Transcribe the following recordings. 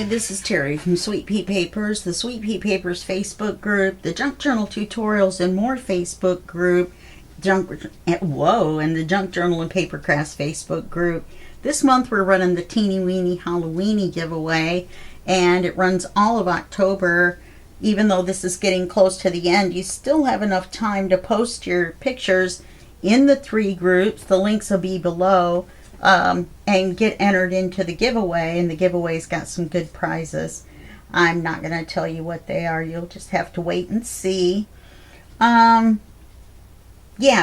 Hi, this is Terry from Sweet Pea Papers, the Sweet Pea Papers Facebook group, the Junk Journal Tutorials and More Facebook group, and the Junk Journal and Paper Crafts Facebook group. This month we're running the Teeny Weeny Halloweeny giveaway, and it runs all of October. Even though this is getting close to the end, you still have enough time to post your pictures in the 3 groups. The links will be below. And get entered into the giveaway, and the giveaway's got some good prizes. I'm not going to tell you what they are. You'll just have to wait and see. Yeah,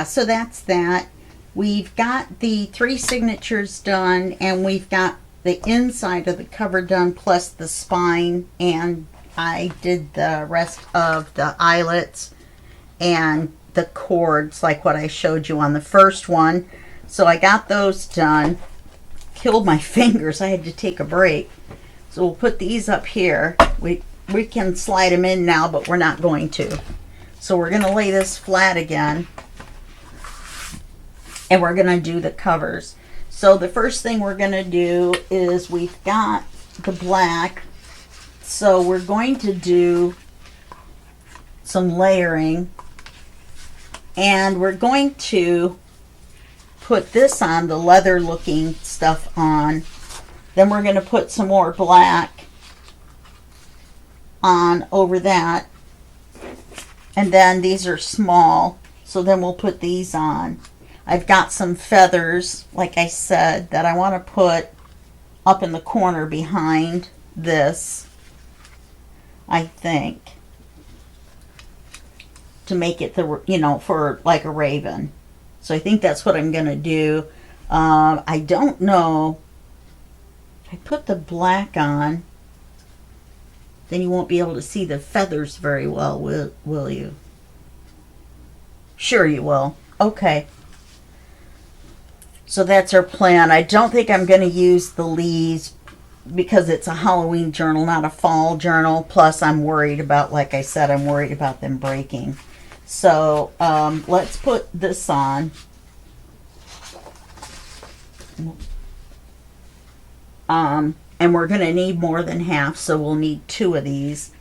so that's that. We've got the 3 signatures done, and we've got the inside of the cover done, plus the spine, and I did the rest of the eyelets and the cords like what I showed you on the first one. So I got those done. Killed my fingers. I had to take a break. So we'll put these up here. We can slide them in now, but we're not going to. So we're going to lay this flat again. And we're going to do the covers. So the first thing we're going to do is we've got the black. So we're going to do some layering. And we're going to put this on, the leather looking stuff on. Then we're going to put some more black on over that. And then these are small, so then we'll put these on. I've got some feathers, like I said, that I want to put up in the corner behind this, I think, to make it the, you know, for like a raven. So I think that's what I'm going to do. I don't know. If I put the black on, then you won't be able to see the feathers very well, will you? Sure you will. Okay. So that's our plan. I don't think I'm going to use the leaves because it's a Halloween journal, not a fall journal. Plus I'm worried about, like I said, I'm worried about them breaking. So let's put this on. And we're going to need more than half, so we'll need 2 of these.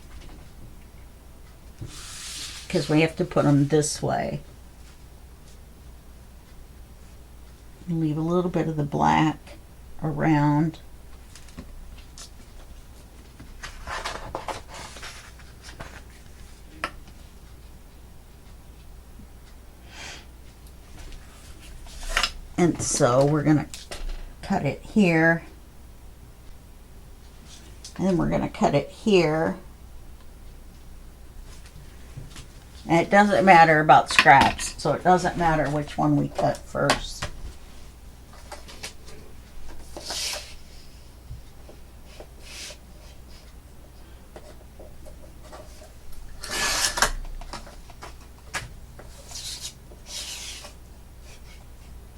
Because we have to put them this way. Leave a little bit of the black around. And so we're going to cut it here. And then we're going to cut it here. And it doesn't matter about scraps, so it doesn't matter which one we cut first.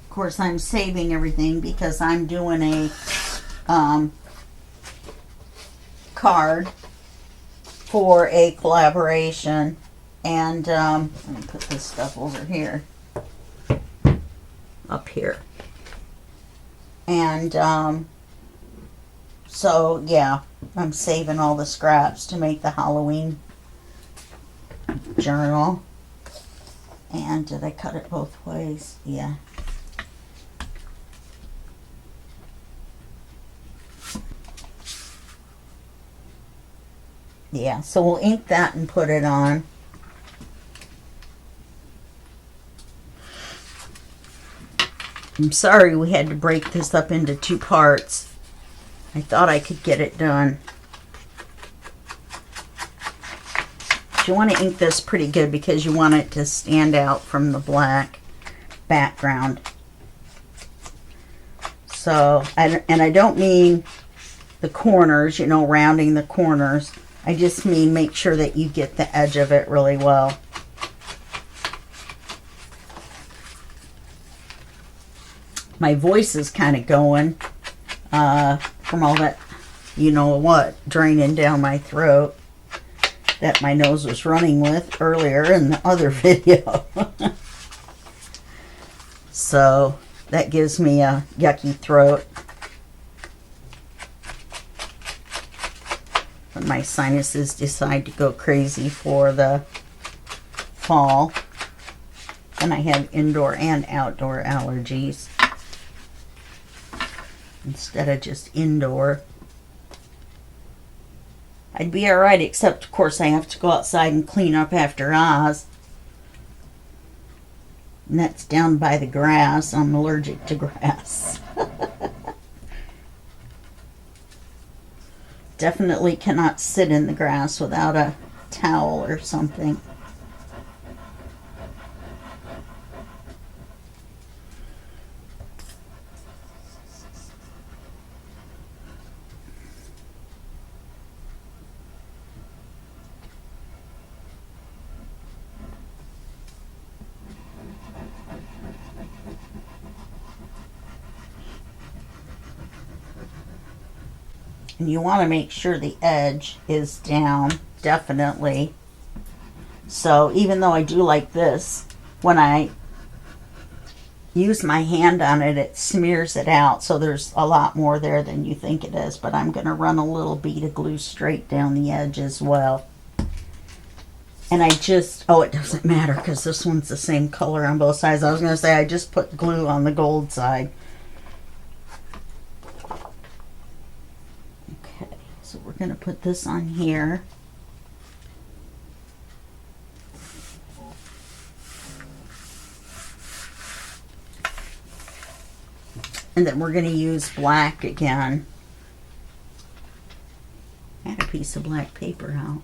Of course, I'm saving everything because I'm doing a card for a collaboration, and let me put this stuff over here, up here, and so yeah, I'm saving all the scraps to make the Halloween journal. And did I cut it both ways? Yeah. Yeah, so we'll ink that and put it on. I'm sorry we had to break this up into 2 parts. I thought I could get it done. But you want to ink this pretty good because you want it to stand out from the black background. So, and I don't mean the corners, you know, rounding the corners. I just mean make sure that you get the edge of it really well. My voice is kind of going from all that, you know what, draining down my throat that my nose was running with earlier in the other video. So that gives me a yucky throat. when my sinuses decide to go crazy for the fall. And I have indoor and outdoor allergies instead of just indoor. I'd be alright, except of course I have to go outside and clean up after Oz. And that's down by the grass. I'm allergic to grass. Definitely cannot sit in the grass without a towel or something. And you want to make sure the edge is down, definitely. So even though I do like this, when I use my hand on it, it smears it out. So there's a lot more there than you think it is. But I'm going to run a little bead of glue straight down the edge as well. And I just, oh, it doesn't matter because this one's the same color on both sides. I was going to say I just put glue on the gold side. So we're going to put this on here. And then we're going to use black again. I had a piece of black paper out.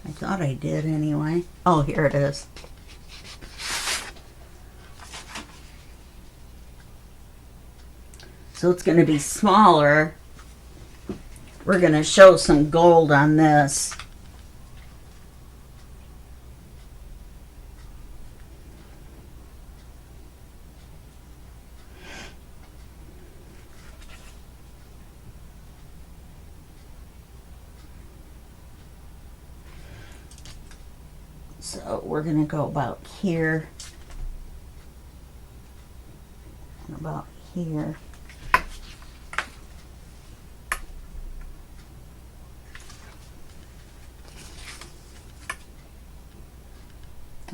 I thought I did anyway. Oh, here it is. So it's going to be smaller. We're going to show some gold on this. So we're going to go about here and about here.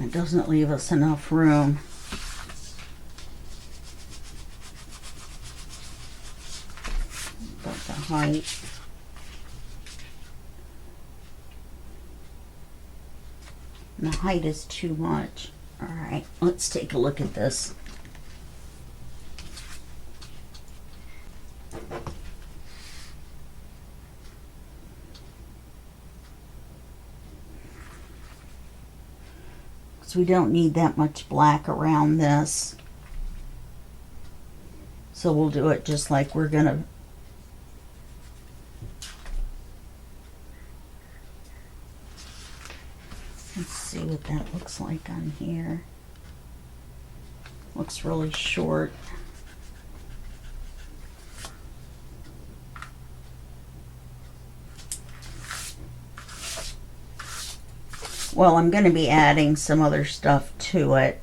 It doesn't leave us enough room. About the height. And the height is too much. All right, let's take a look at this. So we don't need that much black around this. So we'll do it just like we're gonna. Let's see what that looks like on here. Looks really short. Well, I'm going to be adding some other stuff to it.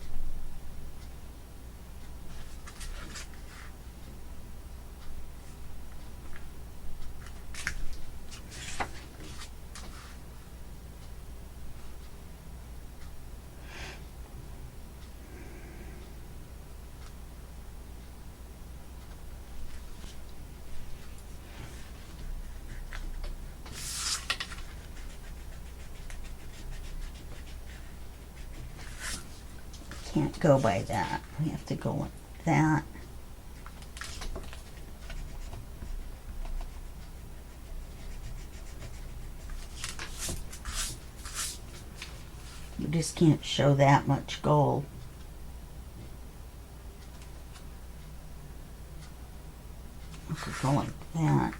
Can't go by that. We have to go like that. You just can't show that much gold. We could go like that.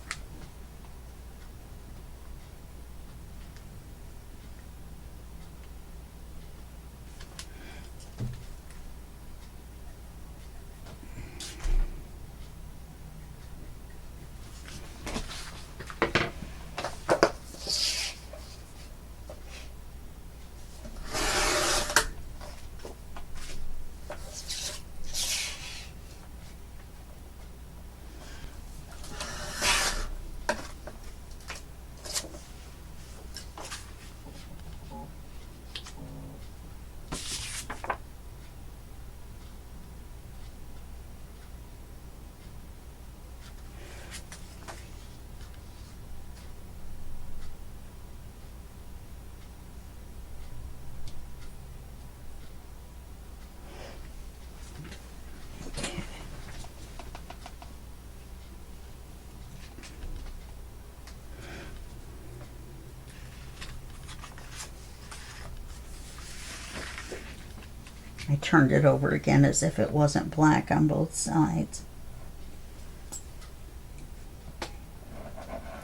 I turned it over again as if it wasn't black on both sides.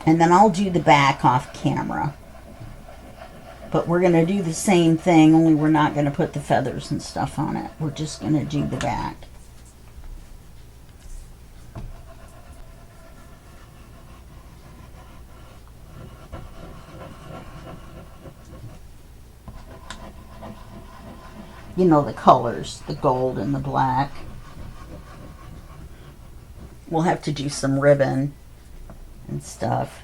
And then I'll do the back off camera. But we're going to do the same thing, only we're not going to put the feathers and stuff on it. We're just going to do the back. You know, the colors, the gold and the black. We'll have to do some ribbon and stuff.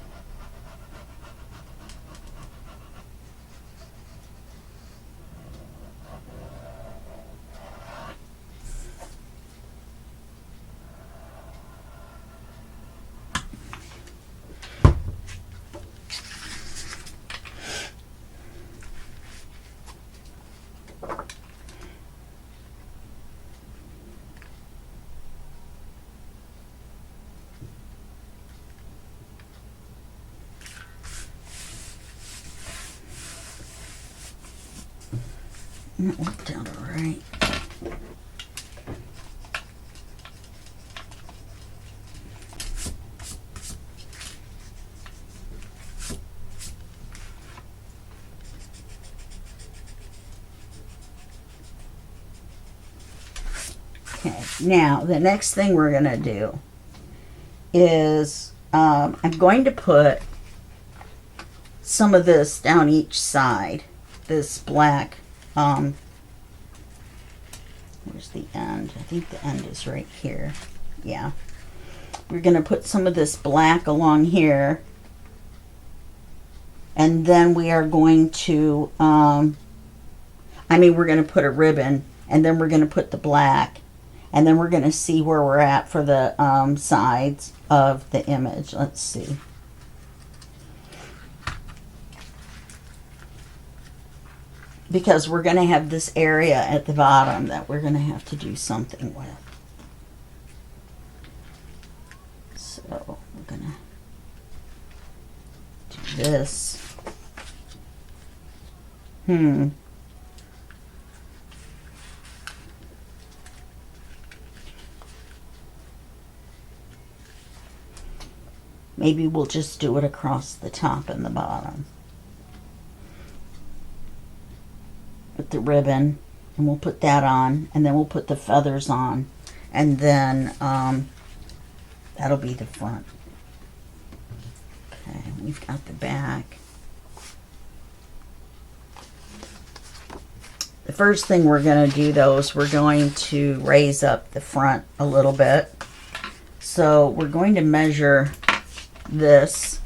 That worked out all right. Okay, now the next thing we're going to do is I'm going to put some of this down each side, this black. Where's the end? I think the end is right here. Yeah. We're going to put some of this black along here. And then we are going to, we're going to put a ribbon. And then we're going to put the black. And then we're going to see where we're at for the sides of the image. Let's see. Because we're going to have this area at the bottom that we're going to have to do something with. So we're going to do this. Maybe we'll just do it across the top and the bottom. With the ribbon, and we'll put that on, and then we'll put the feathers on, and then that'll be the front. Okay, we've got the back. The first thing we're going to do though is we're going to raise up the front a little bit. So we're going to measure this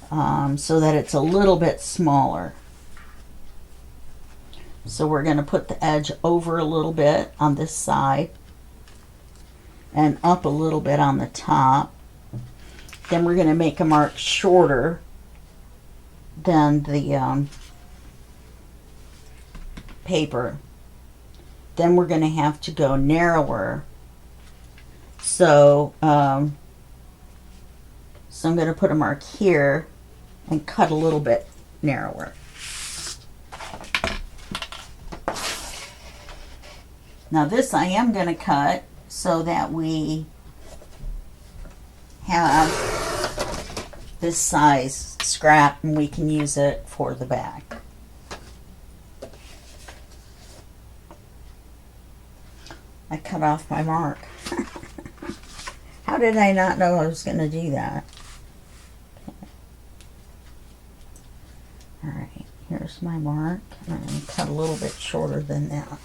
so that it's a little bit smaller. So we're going to put the edge over a little bit on this side and up a little bit on the top. Then we're going to make a mark shorter than the paper. Then we're going to have to go narrower. So, I'm going to put a mark here and cut a little bit narrower. Now this I am going to cut so that we have this size scrap and we can use it for the back. I cut off my mark. How did I not know I was going to do that? Okay. Alright, here's my mark. I'm going to cut a little bit shorter than that.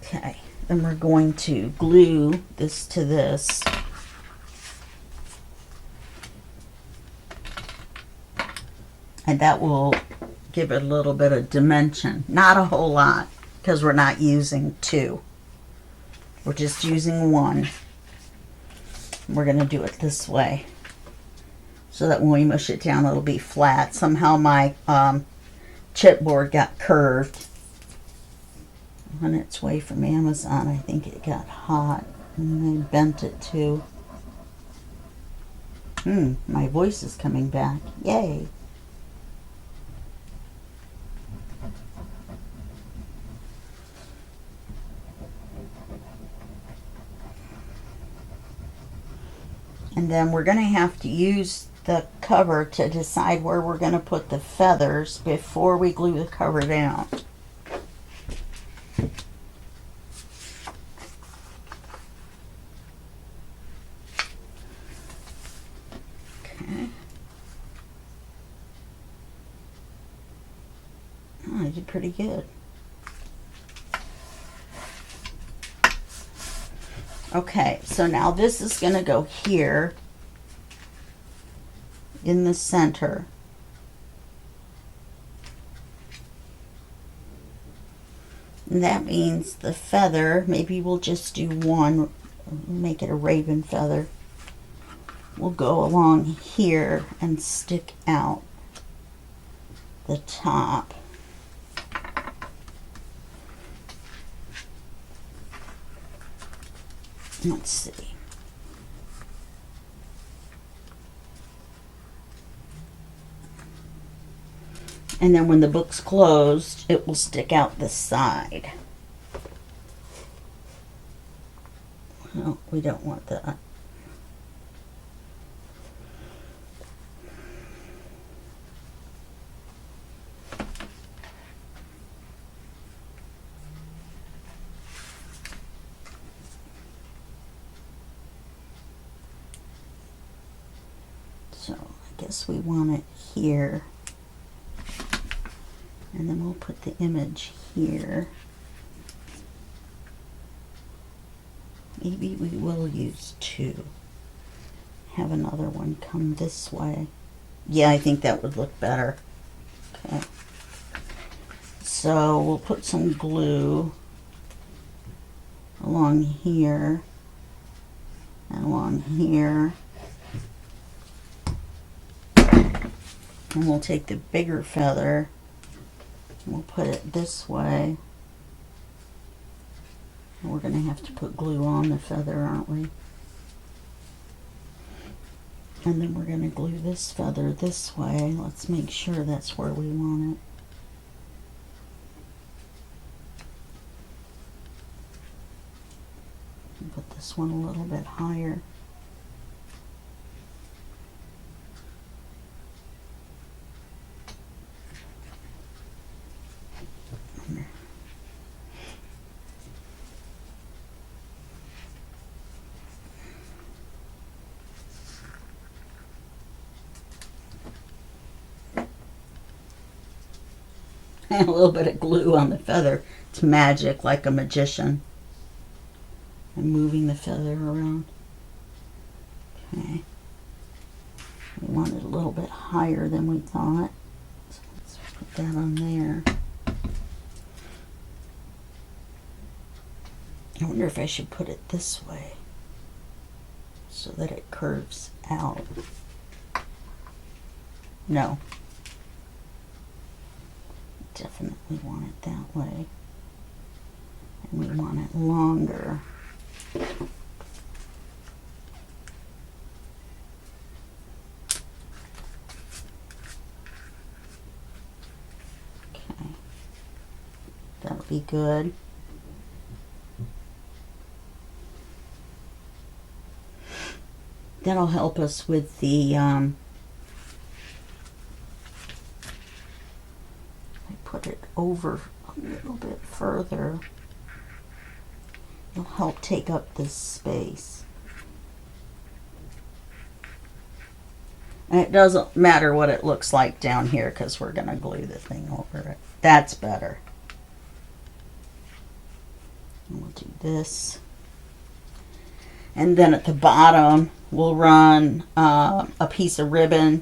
Okay, then we're going to glue this to this. And that will give it a little bit of dimension. Not a whole lot, because we're not using two. We're just using one. We're going to do it this way, so that when we mush it down, it'll be flat. Somehow my chipboard got curved on its way from Amazon. I think it got hot, and they bent it too. My voice is coming back. Yay. And then we're going to have to use the cover to decide where we're going to put the feathers before we glue the cover down. Okay. Oh, I did pretty good. Okay, so now this is going to go here in the center. And that means the feather, maybe we'll just do one, make it a raven feather. We'll go along here and stick out the top. Let's see. And then when the book's closed, it will stick out the side. No, we don't want that. So I guess we want it here. And then we'll put the image here. Maybe we will use two. Have another one come this way. Yeah, I think that would look better. Okay. So we'll put some glue along here and along here. And we'll take the bigger feather and we'll put it this way. And we're going to have to put glue on the feather, aren't we? And then we're going to glue this feather this way. Let's make sure that's where we want it. Put this one a little bit higher. And a little bit of glue on the feather. It's magic, like a magician. I'm moving the feather around. Okay. We want it a little bit higher than we thought. So let's put that on there. I wonder if I should put it this way so that it curves out. No. Definitely want it that way. And we want it longer. Okay. That'll be good. That'll help us with the put it over a little bit further. It'll help take up this space. And it doesn't matter what it looks like down here because we're going to glue the thing over it. That's better. And we'll do this. And then at the bottom, we'll run a piece of ribbon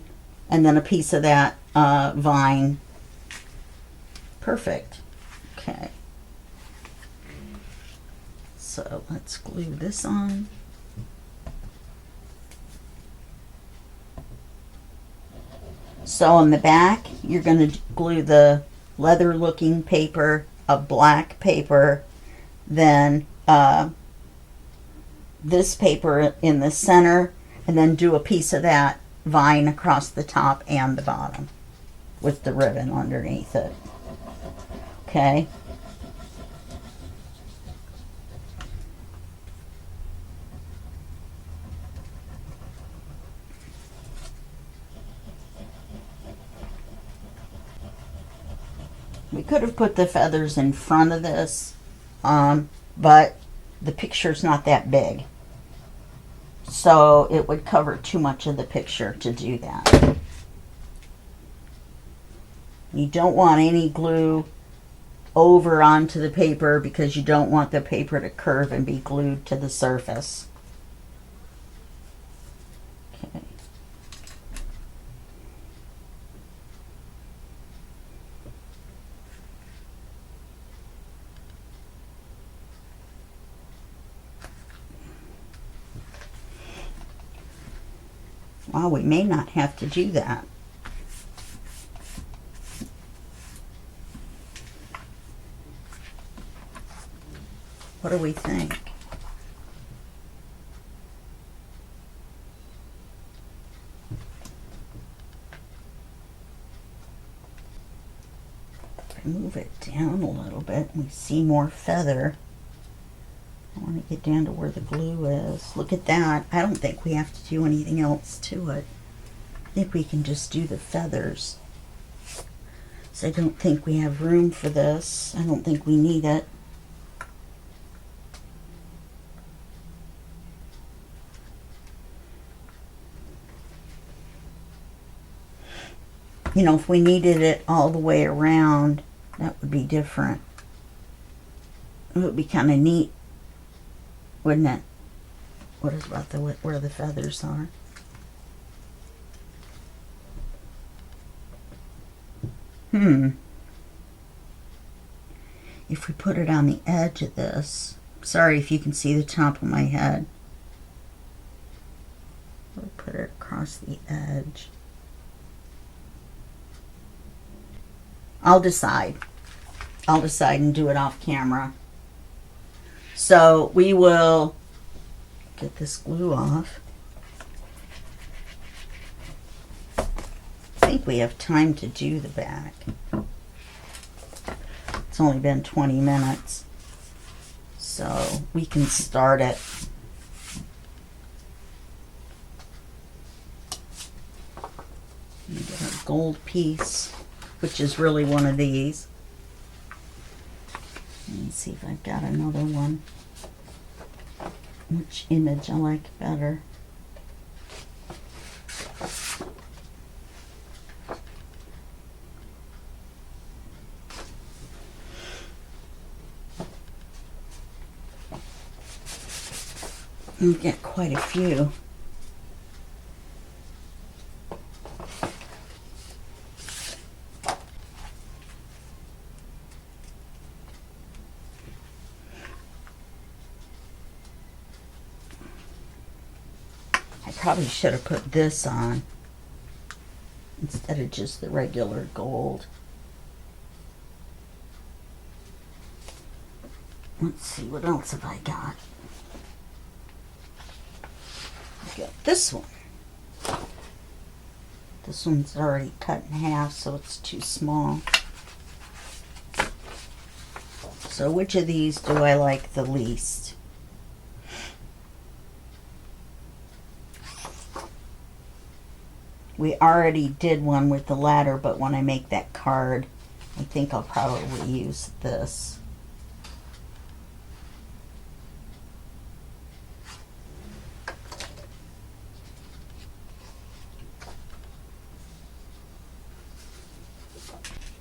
and then a piece of that vine. Perfect. Okay. So let's glue this on. So on the back, you're going to glue the leather looking paper, a black paper, then this paper in the center, And then do a piece of that vine across the top and the bottom with the ribbon underneath it. Okay. We could have put the feathers in front of this, but the picture's not that big. So it would cover too much of the picture to do that. You don't want any glue over onto the paper because you don't want the paper to curve and be glued to the surface. Okay. Well, we may not have to do that. What do we think? If I move it down a little bit, we see more feather. I want to get down to where the glue is. Look at that. I don't think we have to do anything else to it. I think we can just do the feathers. So I don't think we have room for this. I don't think we need it. You know, if we needed it all the way around, that would be different. It would be kind of neat, wouldn't it? What is about the where the feathers are? If we put it on the edge of this, sorry if you can see the top of my head. We'll put it across the edge. I'll decide and do it off camera. So we will get this glue off. I think we have time to do the back. It's only been 20 minutes, so we can start it. Get our gold piece, which is really one of these. Let me see if I've got another one. Which image I like better? We get quite a few. Probably should have put this on instead of just the regular gold. Let's see, what else have I got? I got this one. This one's already cut in half, so it's too small. So which of these do I like the least? We already did one with the ladder, but when I make that card, I think I'll probably use this.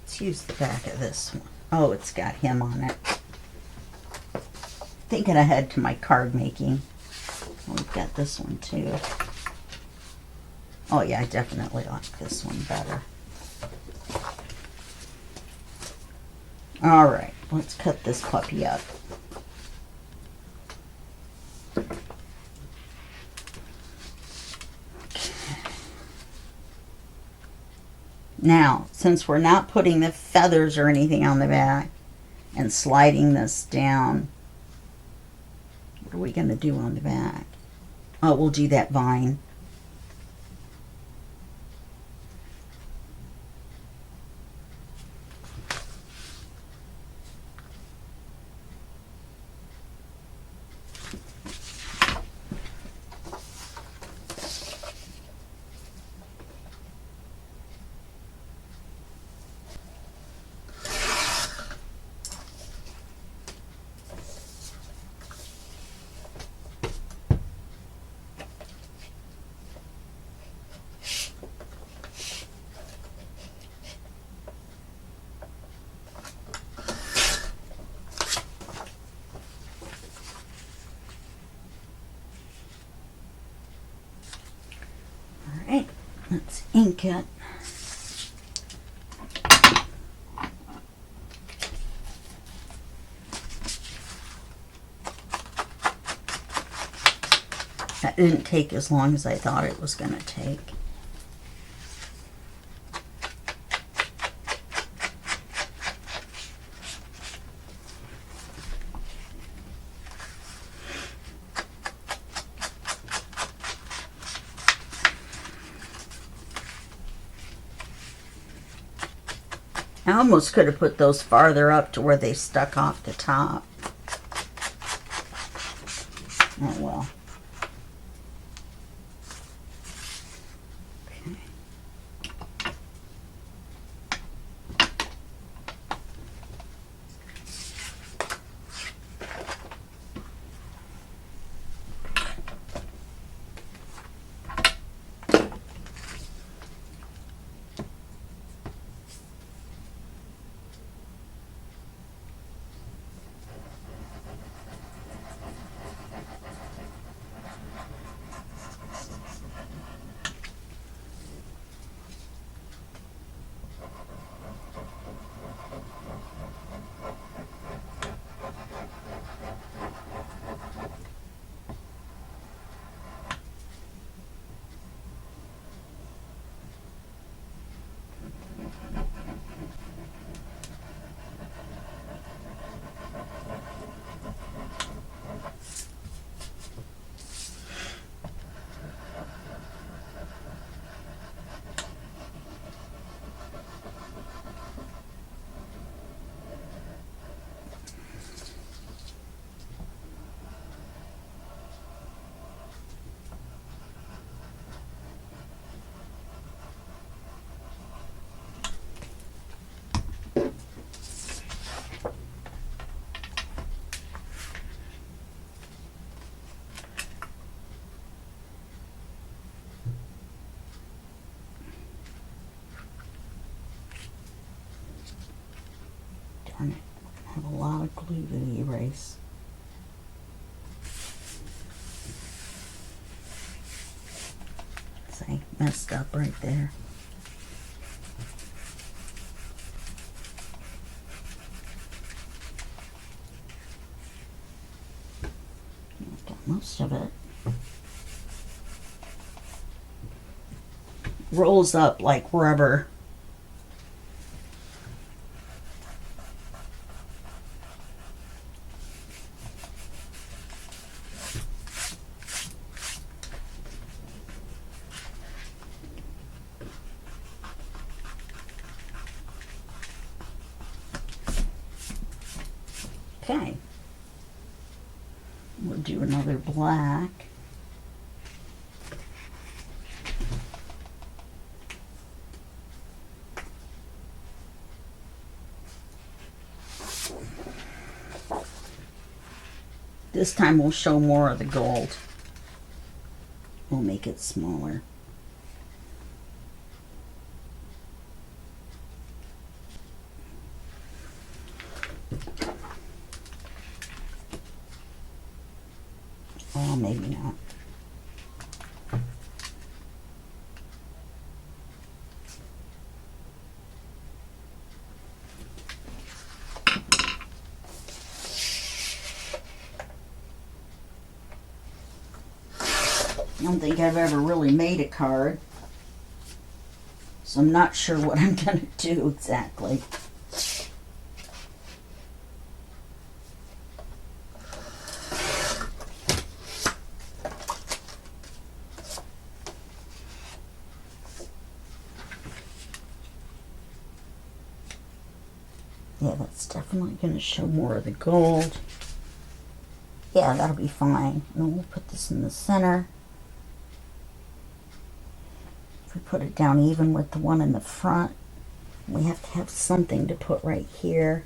Let's use the back of this one. Oh, it's got him on it. Thinking ahead to my card making. We've got this one too. Oh yeah, I definitely like this one better. Alright, let's cut this puppy up. Okay. Now, since we're not putting the feathers or anything on the back and sliding this down, what are we going to do on the back? Oh, we'll do that vine. Let's ink it. That didn't take as long as I thought it was going to take. I almost could have put those farther up to where they stuck off the top. Oh well. Okay. Darn it, I have a lot of glue to erase. See, messed up right there. Got most of it. Rolls up like rubber. Okay, we'll do another black. This time we'll show more of the gold. We'll make it smaller. Oh, maybe not. I don't think I've ever really made a card, so I'm not sure what I'm going to do exactly. Yeah, that's definitely going to show more of the gold. Yeah, that'll be fine. And then we'll put this in the center. If we put it down even with the one in the front, we have to have something to put right here.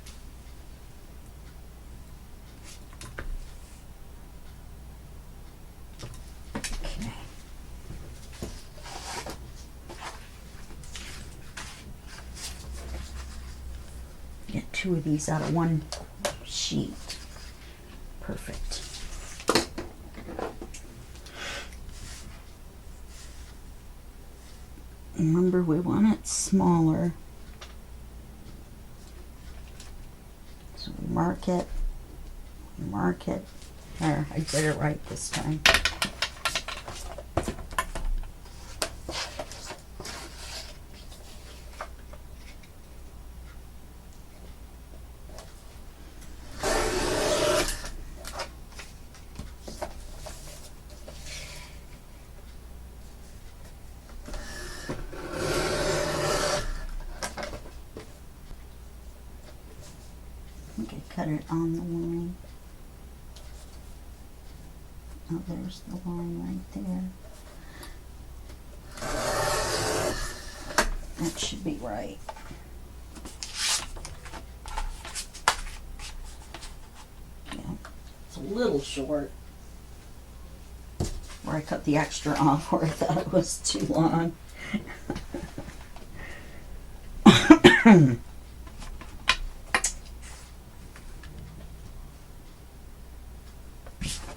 Okay. Get two of these out of one sheet. Perfect. Remember, we want it smaller. So we mark it. There, I did it right this time. Cut it on the line. Oh, there's the line right there. That should be right. Yeah, it's a little short. Where I cut the extra off where I thought it was too long.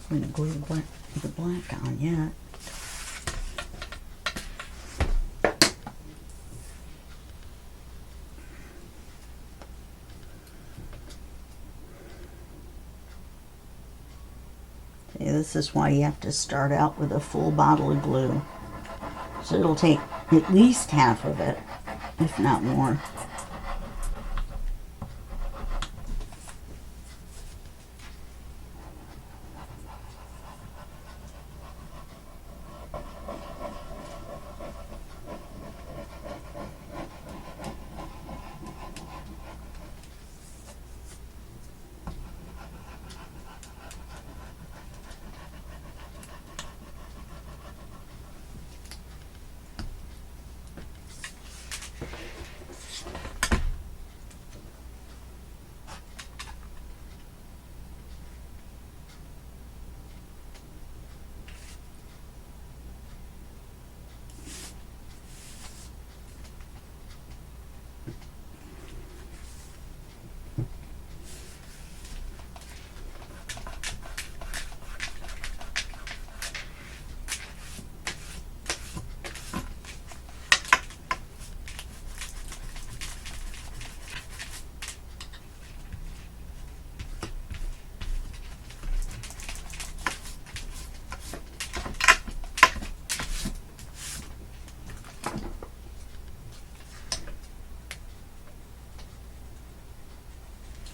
I'm going to glue the black on yet. See, this is why you have to start out with a full bottle of glue. So it'll take at least half of it, if not more.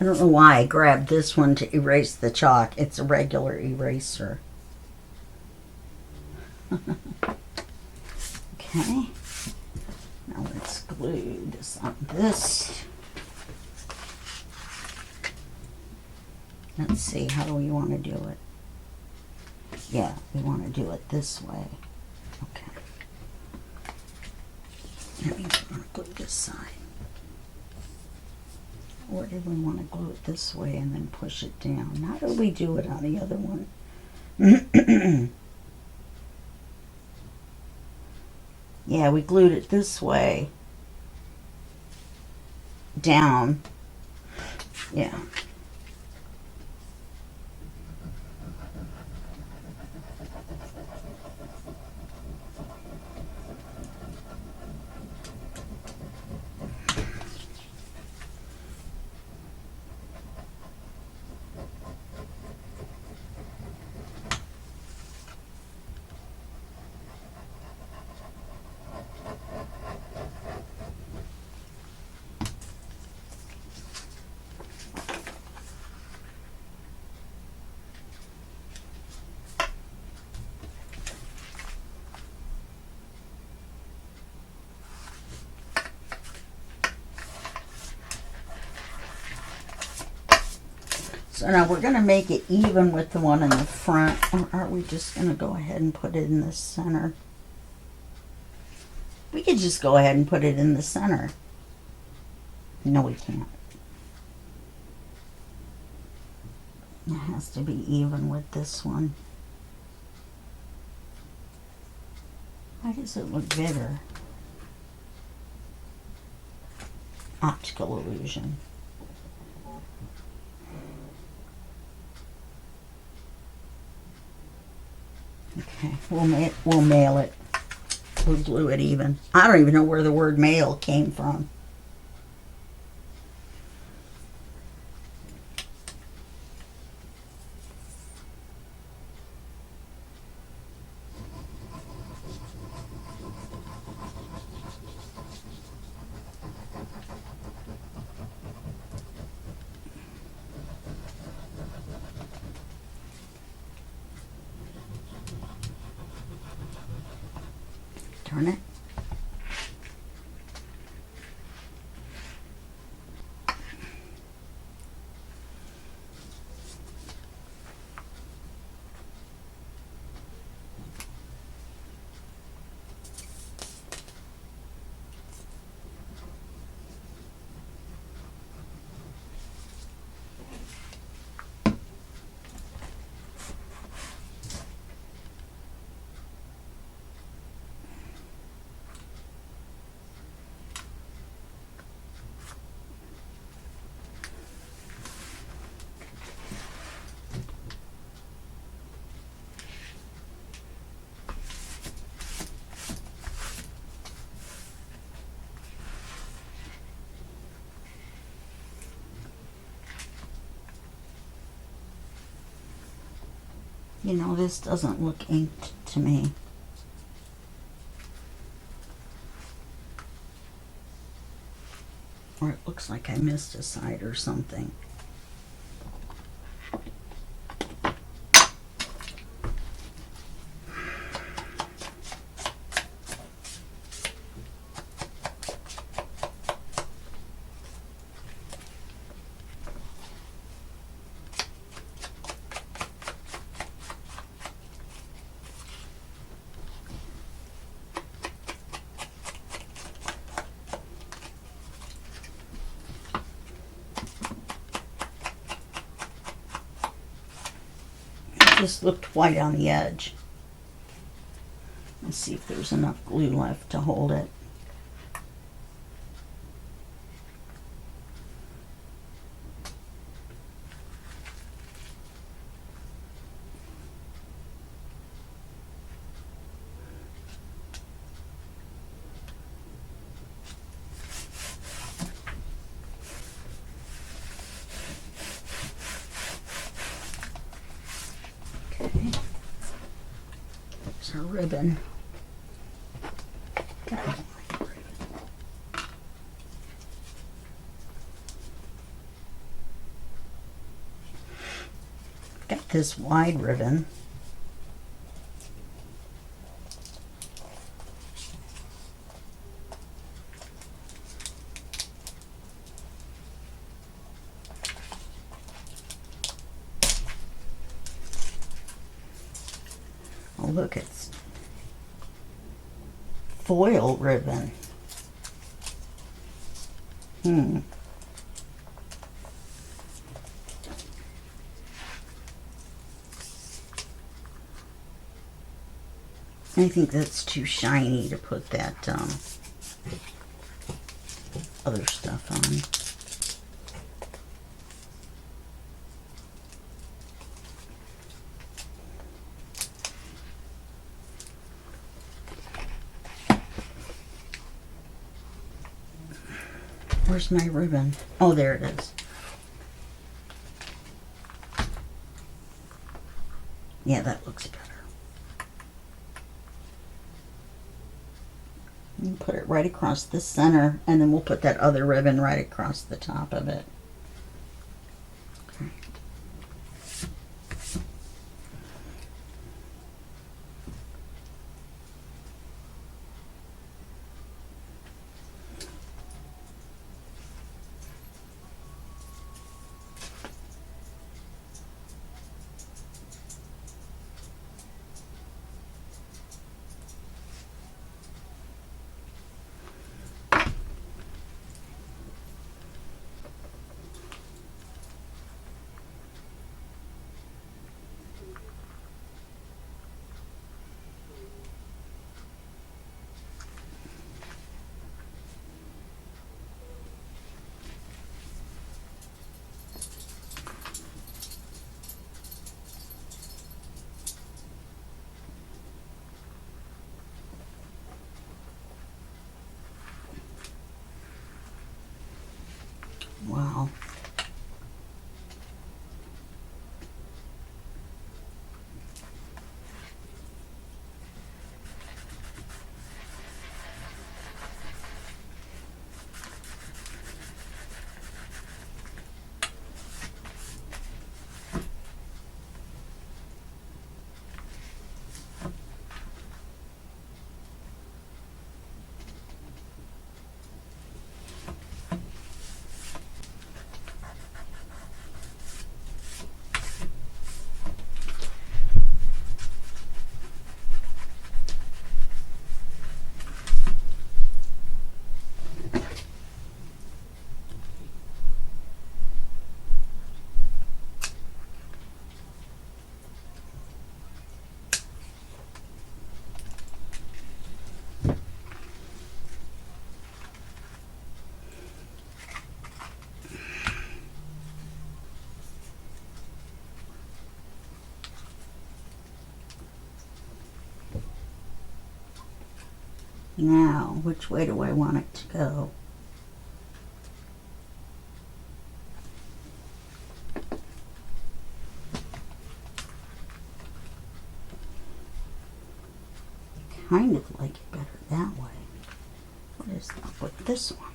I don't know why I grabbed this one to erase the chalk. It's a regular eraser. Okay. Now let's glue this on this. Let's see, how do we want to do it? Yeah, we want to do it this way. Okay. That means we're going to glue this side. Or did we want to glue it this way and then push it down? How did we do it on the other one? Yeah, we glued it this way. Down. Yeah. So now we're going to make it even with the one in the front, or are we just going to go ahead and put it in the center? We could just go ahead and put it in the center. No, we can't. It has to be even with this one. Why does it look bigger? Optical illusion. Okay, we'll mail it. Who blew it even? I don't even know where the word male came from. Turn it. You know, this doesn't look inked to me. Or it looks like I missed a side or something. Just looked white on the edge. Let's see if there's enough glue left to hold it. There's our ribbon. Got this wide ribbon. Oh, look, it's foil ribbon. I think that's too shiny to put that other stuff on. Where's my ribbon? Oh, there it is. Yeah, that looks better. And put it right across the center, and then we'll put that other ribbon right across the top of it. Okay. Now, which way do I want it to go? Kind of like it better that way. What is up with this one?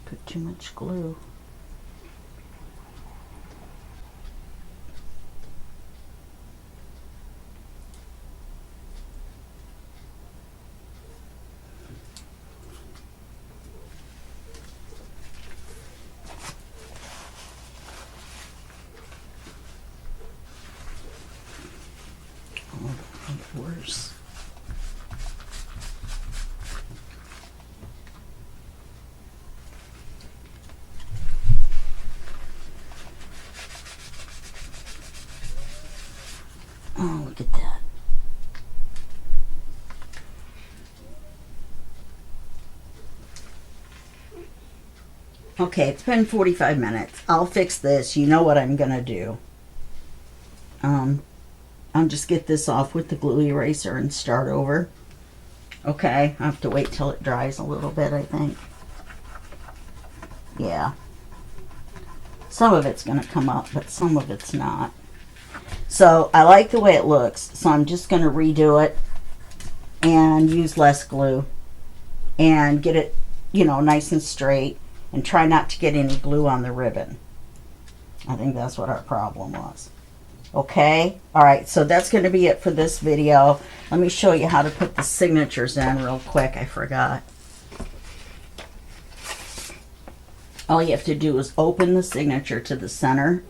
Put too much glue. Oh, that made it worse. Oh, look at that. Okay, it's been 45 minutes. I'll fix this. You know what I'm going to do. I'll just get this off with the glue eraser and start over. Okay, I have to wait till it dries a little bit, I think. Yeah. Some of it's going to come up, but some of it's not. So I like the way it looks, so I'm just going to redo it and use less glue and get it, you know, nice and straight, and try not to get any glue on the ribbon. I think that's what our problem was. Okay, all right, so that's going to be it for this video. Let me show you how to put the signatures in real quick. I forgot. All you have to do is open the signature to the center,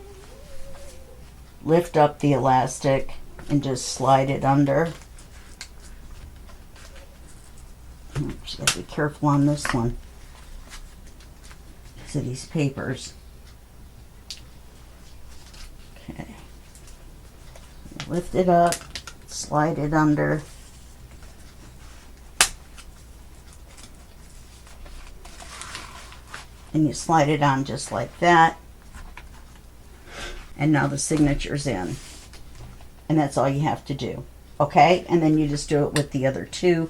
lift up the elastic, and just slide it under. Oops, gotta be careful on this one because of these papers. Okay. Lift it up, slide it under. And you slide it on just like that. And now the signature's in. And that's all you have to do. Okay? And then you just do it with the other two.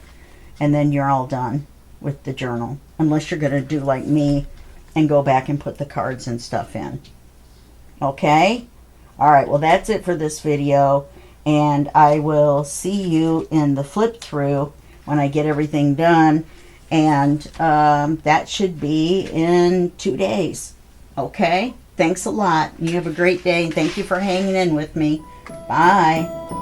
And then you're all done with the journal. Unless you're going to do like me and go back and put the cards and stuff in. Okay? Alright, well that's it for this video. And I will see you in the flip through when I get everything done. And that should be in 2 days. Okay? Thanks a lot. You have a great day. Thank you for hanging in with me. Bye.